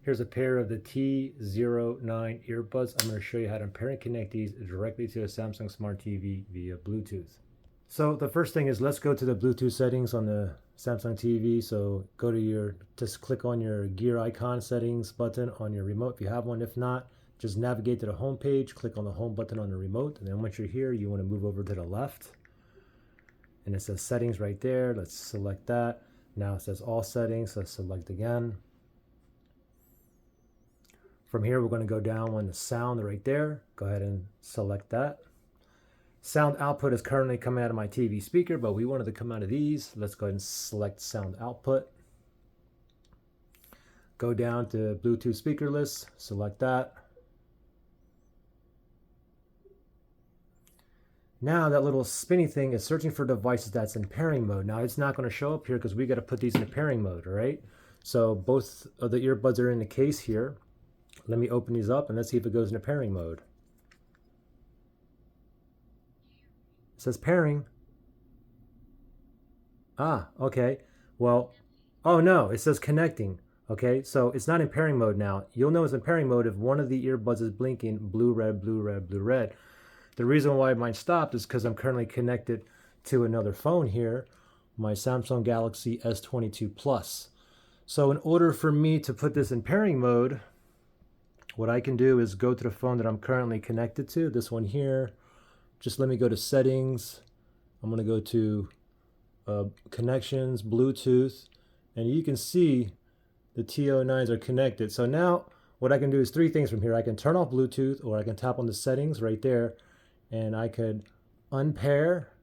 Here's a pair of the T09 earbuds. I'm going to show you how to pair and connect these directly to a Samsung Smart TV via Bluetooth. So the first thing is, let's go to the Bluetooth settings on the Samsung TV. So go to just click on your gear icon settings button on your remote if you have one. If not, just navigate to the home page, click on the home button on the remote, and then once you're here, you want to move over to the left. And it says settings right there. Let's select that. Now it says all settings. Let's select again. From here, we're going to go down on the sound right there. Go ahead and select that. Sound output is currently coming out of my TV speaker, but we wanted to come out of these. Let's go ahead and select sound output. Go down to Bluetooth speaker list, select that. Now that little spinny thing is searching for devices that's in pairing mode. Now it's not going to show up here because we got to put these in pairing mode, all right? So both of the earbuds are in the case here. Let me open these up and let's see if it goes into pairing mode. It says pairing. Ah, okay. Well, oh no, it says connecting. Okay, so it's not in pairing mode now. You'll know it's in pairing mode if one of the earbuds is blinking blue, red, blue, red, blue, red. The reason why mine stopped is because I'm currently connected to another phone here, my Samsung Galaxy S22 Plus. So in order for me to put this in pairing mode, what I can do is go to the phone that I'm currently connected to, this one here. Just let me go to settings. I'm going to go to connections, Bluetooth, and you can see the T09s are connected. So now what I can do is three things from here. I can turn off Bluetooth, or I can tap on the settings right there, and I could unpair,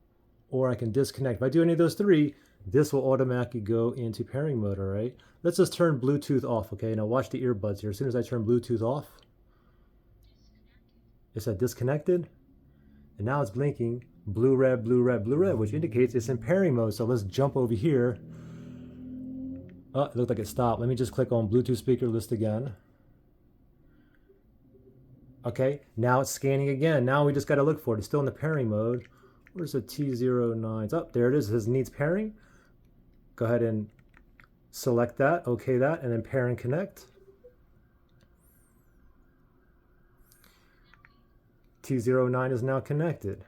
or I can disconnect. If I do any of those three, this will automatically go into pairing mode, all right? Let's just turn Bluetooth off, okay? Now watch the earbuds here. As soon as I turn Bluetooth off, it said disconnected. And now it's blinking blue, red, blue, red, blue, red, which indicates it's in pairing mode. So let's jump over here. Oh, it looked like it stopped. Let me just click on Bluetooth speaker list again. Okay, now it's scanning again. Now we just got to look for it. It's still in the pairing mode. Where's the T09s? Oh, there it is. It says needs pairing. Go ahead and select that, okay that, and then pair and connect. T09 is now connected.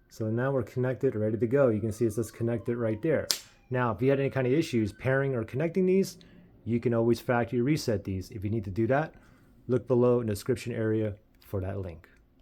So now we're connected, ready to go. You can see it says connected right there. Now, if you had any kind of issues pairing or connecting these, you can always factory reset these. If you need to do that, look below in the description area for that link.